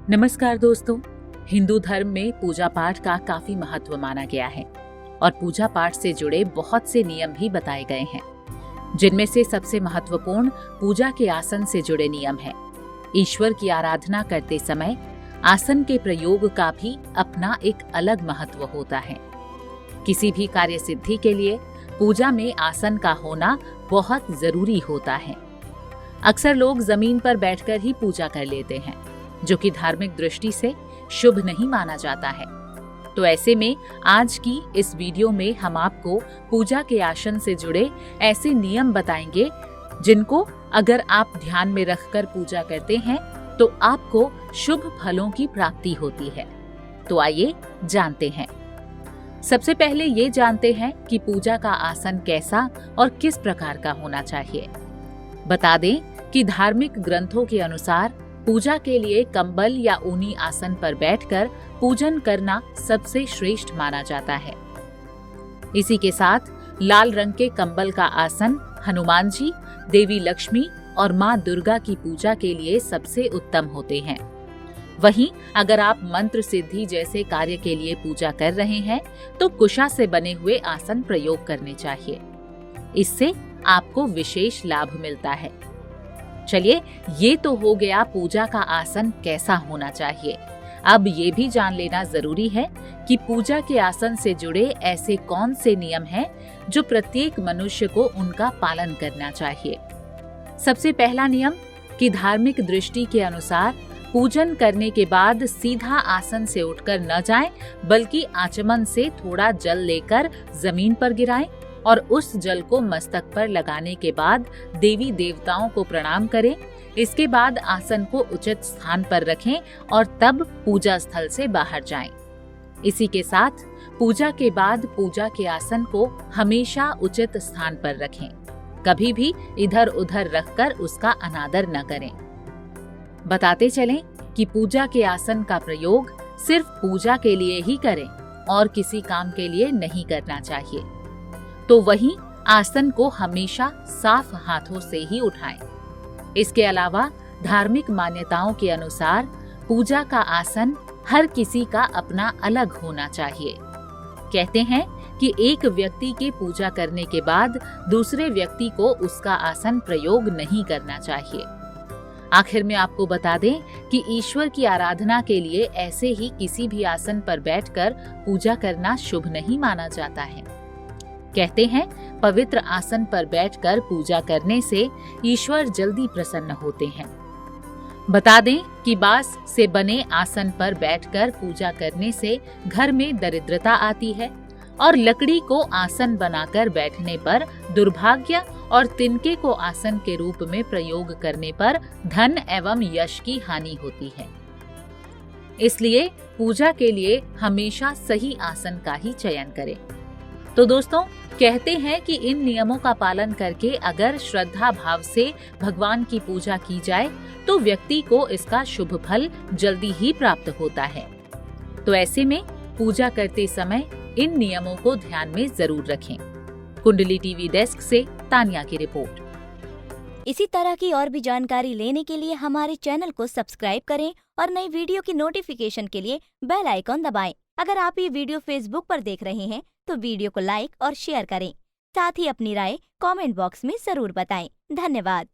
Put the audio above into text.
नमस्कार दोस्तों। हिंदू धर्म में पूजा पाठ का काफी महत्व माना गया है और पूजा पाठ से जुड़े बहुत से नियम भी बताए गए हैं, जिनमें से सबसे महत्वपूर्ण पूजा के आसन से जुड़े नियम है। ईश्वर की आराधना करते समय आसन के प्रयोग का भी अपना एक अलग महत्व होता है। किसी भी कार्य सिद्धि के लिए पूजा में आसन का होना बहुत जरूरी होता है। अक्सर लोग जमीन पर बैठकर ही पूजा कर लेते हैं, जो कि धार्मिक दृष्टि से शुभ नहीं माना जाता है। तो ऐसे में आज की इस वीडियो में हम आपको पूजा के आसन से जुड़े ऐसे नियम बताएंगे, जिनको अगर आप ध्यान में रखकर पूजा करते हैं तो आपको शुभ फलों की प्राप्ति होती है। तो आइए जानते हैं। सबसे पहले ये जानते हैं कि पूजा का आसन कैसा और किस प्रकार का होना चाहिए। बता दें कि धार्मिक ग्रंथों के अनुसार पूजा के लिए कंबल या ऊनी आसन पर बैठकर पूजन करना सबसे श्रेष्ठ माना जाता है। इसी के साथ लाल रंग के कंबल का आसन हनुमान जी, देवी लक्ष्मी और मां दुर्गा की पूजा के लिए सबसे उत्तम होते हैं। वहीं अगर आप मंत्र सिद्धि जैसे कार्य के लिए पूजा कर रहे हैं तो कुशा से बने हुए आसन प्रयोग करने चाहिए। इससे आपको विशेष लाभ मिलता है। चलिए, ये तो हो गया पूजा का आसन कैसा होना चाहिए। अब ये भी जान लेना जरूरी है कि पूजा के आसन से जुड़े ऐसे कौन से नियम हैं जो प्रत्येक मनुष्य को उनका पालन करना चाहिए। सबसे पहला नियम कि धार्मिक दृष्टि के अनुसार पूजन करने के बाद सीधा आसन से उठकर न जाएं, बल्कि आचमन से थोड़ा जल लेकर जमीन पर गिराएं और उस जल को मस्तक पर लगाने के बाद देवी देवताओं को प्रणाम करें। इसके बाद आसन को उचित स्थान पर रखें और तब पूजा स्थल से बाहर जाएं। इसी के साथ पूजा के बाद पूजा के आसन को हमेशा उचित स्थान पर रखें। कभी भी इधर उधर रखकर उसका अनादर न करें। बताते चलें कि पूजा के आसन का प्रयोग सिर्फ पूजा के लिए ही करें और किसी काम के लिए नहीं करना चाहिए। तो वहीं आसन को हमेशा साफ हाथों से ही उठाएं। इसके अलावा धार्मिक मान्यताओं के अनुसार पूजा का आसन हर किसी का अपना अलग होना चाहिए। कहते हैं कि एक व्यक्ति के पूजा करने के बाद दूसरे व्यक्ति को उसका आसन प्रयोग नहीं करना चाहिए। आखिर में आपको बता दें कि ईश्वर की आराधना के लिए ऐसे ही किसी भी आसन पर बैठकर पूजा करना शुभ नहीं माना जाता है। कहते हैं, पवित्र आसन पर बैठकर पूजा करने से ईश्वर जल्दी प्रसन्न होते हैं। बता दें कि बांस से बने आसन पर बैठकर पूजा करने से घर में दरिद्रता आती है और लकड़ी को आसन बनाकर बैठने पर दुर्भाग्य और तिनके को आसन के रूप में प्रयोग करने पर धन एवं यश की हानि होती है। इसलिए पूजा के लिए हमेशा सही आसन का ही चयन करें। तो दोस्तों, कहते हैं कि इन नियमों का पालन करके अगर श्रद्धा भाव से भगवान की पूजा की जाए तो व्यक्ति को इसका शुभ फल जल्दी ही प्राप्त होता है। तो ऐसे में पूजा करते समय इन नियमों को ध्यान में जरूर रखें। कुंडली टीवी डेस्क से तानिया की रिपोर्ट। इसी तरह की और भी जानकारी लेने के लिए हमारे चैनल को सब्सक्राइब करें और नई वीडियो की नोटिफिकेशन के लिए बेल आइकॉन दबाएं। अगर आप ये वीडियो फेसबुक पर देख रहे हैं तो वीडियो को लाइक और शेयर करें। साथ ही अपनी राय कमेंट बॉक्स में जरूर बताएं। धन्यवाद।